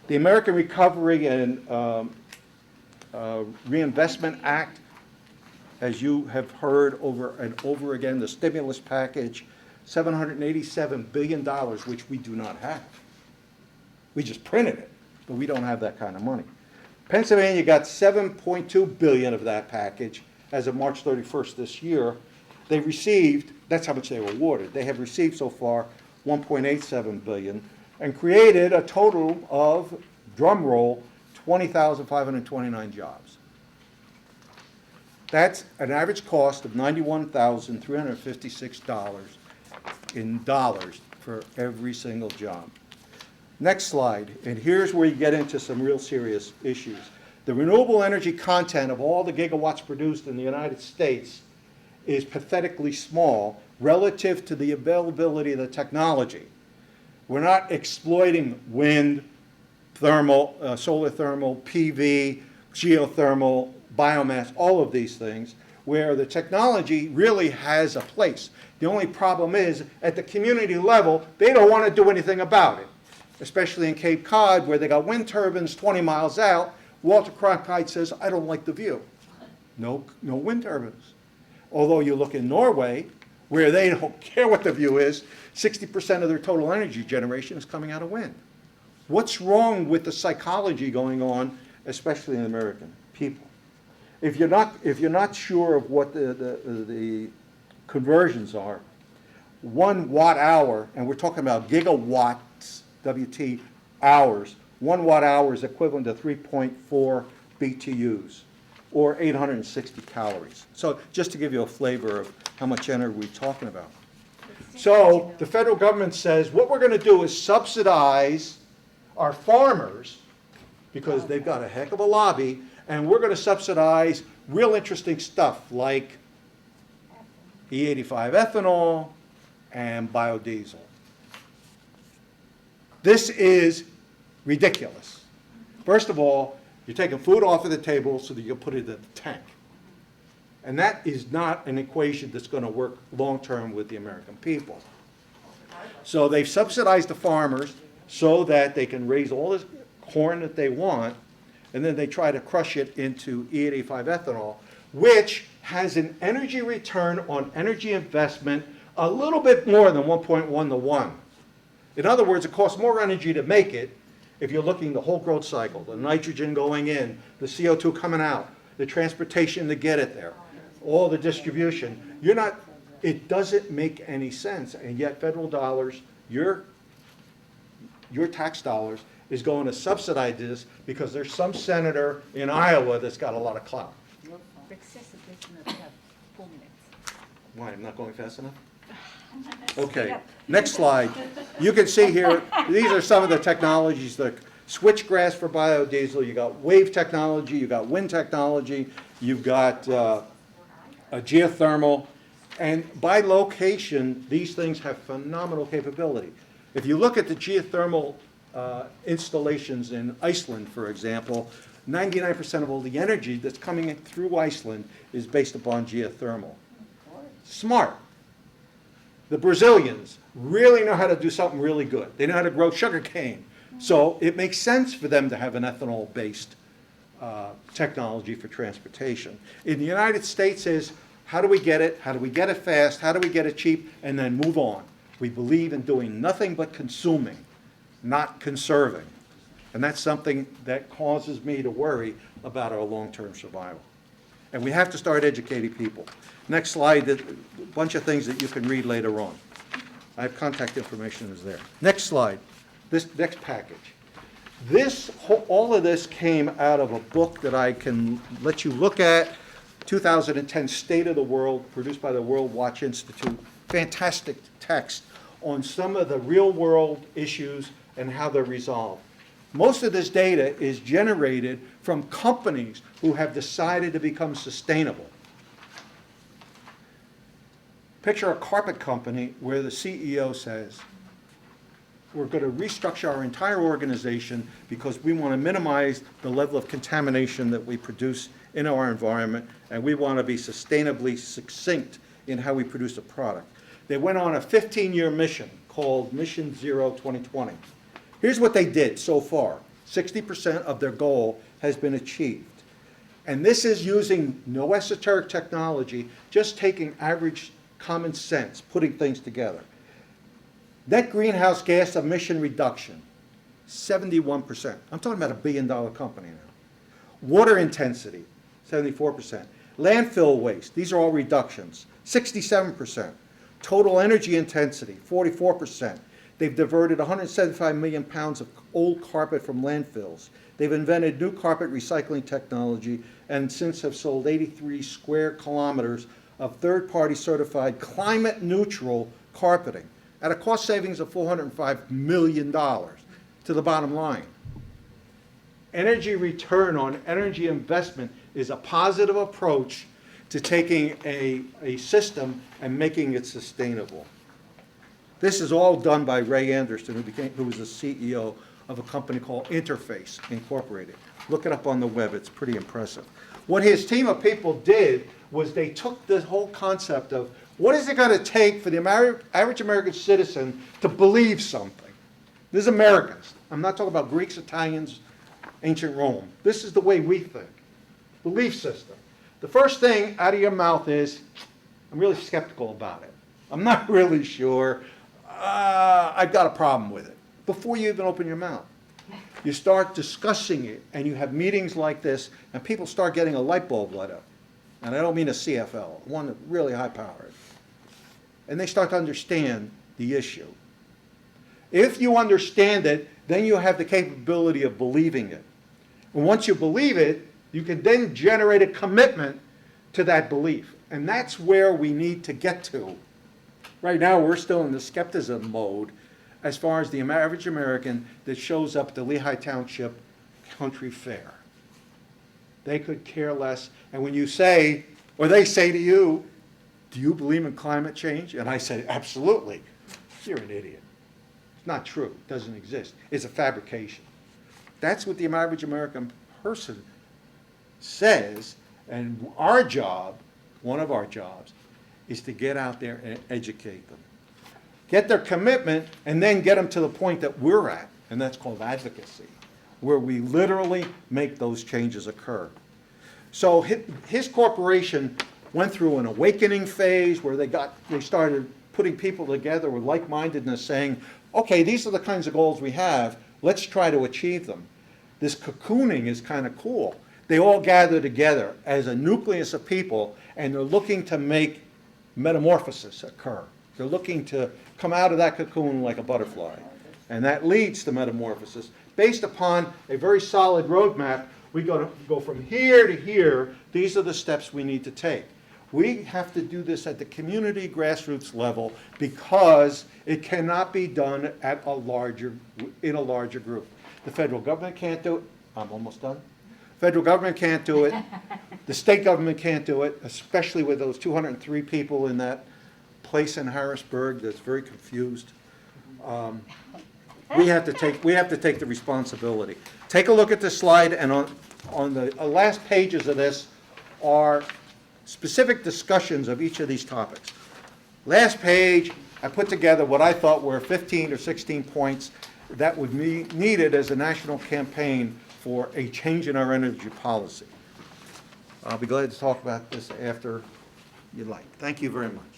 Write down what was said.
The American Recovery and Reinvestment Act, as you have heard over and over again, the stimulus package, $787 billion, which we do not have. We just printed it, but we don't have that kind of money. Pennsylvania got $7.2 billion of that package as of March 31st this year. They received, that's how much they were awarded. They have received so far $1.87 billion and created a total of, drum roll, 20,529 jobs. That's an average cost of $91,356 in dollars for every single job. Next slide, and here's where you get into some real serious issues. The renewable energy content of all the gigawatts produced in the United States is pathetically small relative to the availability of the technology. We're not exploiting wind, thermal, solar thermal, PV, geothermal, biomass, all of these things, where the technology really has a place. The only problem is, at the community level, they don't want to do anything about it, especially in Cape Cod, where they got wind turbines 20 miles out. Walter Cronkite says, I don't like the view. No wind turbines. Although you look in Norway, where they don't care what the view is, 60% of their total energy generation is coming out of wind. What's wrong with the psychology going on, especially in American people? If you're not sure of what the conversions are, 1 watt hour, and we're talking about gigawatts, WT hours, 1 watt hour is equivalent to 3.4 BTUs, or 860 calories. So just to give you a flavor of how much energy we're talking about. So the federal government says, what we're going to do is subsidize our farmers, because they've got a heck of a lobby, and we're going to subsidize real interesting stuff like E85 ethanol and biodiesel. This is ridiculous. First of all, you're taking food off of the table so that you can put it in the tank. And that is not an equation that's going to work long-term with the American people. So they've subsidized the farmers so that they can raise all this corn that they want, and then they try to crush it into E85 ethanol, which has an energy return on energy investment a little bit more than 1.1 to 1. In other words, it costs more energy to make it if you're looking the whole growth cycle, the nitrogen going in, the CO2 coming out, the transportation to get it there, all the distribution. It doesn't make any sense, and yet federal dollars, your tax dollars, is going to subsidize this because there's some senator in Iowa that's got a lot of clout. Why, I'm not going fast enough? Okay, next slide. You can see here, these are some of the technologies, the switchgrass for biodiesel, you got wave technology, you got wind technology, you've got a geothermal, and by location, these things have phenomenal capability. If you look at the geothermal installations in Iceland, for example, 99% of all the energy that's coming through Iceland is based upon geothermal. Smart. The Brazilians really know how to do something really good. They know how to grow sugar cane. So it makes sense for them to have an ethanol-based technology for transportation. In the United States is, how do we get it? How do we get it fast? How do we get it cheap? And then move on. We believe in doing nothing but consuming, not conserving. And that's something that causes me to worry about our long-term survival. And we have to start educating people. Next slide, a bunch of things that you can read later on. I have contact information is there. Next slide, this next package. All of this came out of a book that I can let you look at, 2010 State of the World, produced by the World Watch Institute. Fantastic text on some of the real world issues and how they're resolved. Most of this data is generated from companies who have decided to become sustainable. Picture a carpet company where the CEO says, we're going to restructure our entire organization because we want to minimize the level of contamination that we produce in our environment, and we want to be sustainably succinct in how we produce a product. They went on a 15-year mission called Mission Zero 2020. Here's what they did so far. 60% of their goal has been achieved. And this is using no esoteric technology, just taking average common sense, putting things together. Net greenhouse gas emission reduction, 71%. I'm talking about $1 billion company now. Water intensity, 74%. Landfill waste, these are all reductions, 67%. Total energy intensity, 44%. They've diverted 175 million pounds of old carpet from landfills. They've invented new carpet recycling technology and since have sold 83 square kilometers of third-party certified climate-neutral carpeting at a cost savings of $405 million to the bottom line. Energy return on energy investment is a positive approach to taking a system and making it sustainable. This is all done by Ray Anderson, who was the CEO of a company called Interface Incorporated. Look it up on the web, it's pretty impressive. What his team of people did was they took this whole concept of what is it going to take for the average American citizen to believe something? This is Americans. I'm not talking about Greeks, Italians, ancient Rome. This is the way we think. Belief system. The first thing out of your mouth is, I'm really skeptical about it. I'm not really sure. I've got a problem with it. Before you even open your mouth. You start discussing it, and you have meetings like this, and people start getting a light bulb lit up. And I don't mean a CFL, one that's really high powered. And they start to understand the issue. If you understand it, then you have the capability of believing it. And once you believe it, you can then generate a commitment to that belief. And that's where we need to get to. Right now, we're still in the skepticism mode as far as the average American that shows up at the Lehigh Township Country Fair. They could care less. And when you say, or they say to you, do you believe in climate change? And I say, absolutely. You're an idiot. It's not true. It doesn't exist. It's a fabrication. That's what the average American person says. And our job, one of our jobs, is to get out there and educate them. Get their commitment, and then get them to the point that we're at, and that's called advocacy, where we literally make those changes occur. So his corporation went through an awakening phase where they started putting people together with like-mindedness, saying, okay, these are the kinds of goals we have, let's try to achieve them. This cocooning is kind of cool. They all gather together as a nucleus of people, and they're looking to make metamorphosis occur. They're looking to come out of that cocoon like a butterfly. And that leads to metamorphosis. Based upon a very solid roadmap, we go from here to here. These are the steps we need to take. We have to do this at the community grassroots level because it cannot be done in a larger group. The federal government can't do it. I'm almost done. Federal government can't do it. The state government can't do it, especially with those 203 people in that place in Harrisburg that's very confused. We have to take the responsibility. Take a look at this slide, and on the last pages of this are specific discussions of each of these topics. Last page, I put together what I thought were 15 or 16 points that would be needed as a national campaign for a change in our energy policy. I'll be glad to talk about this after you like. Thank you very much.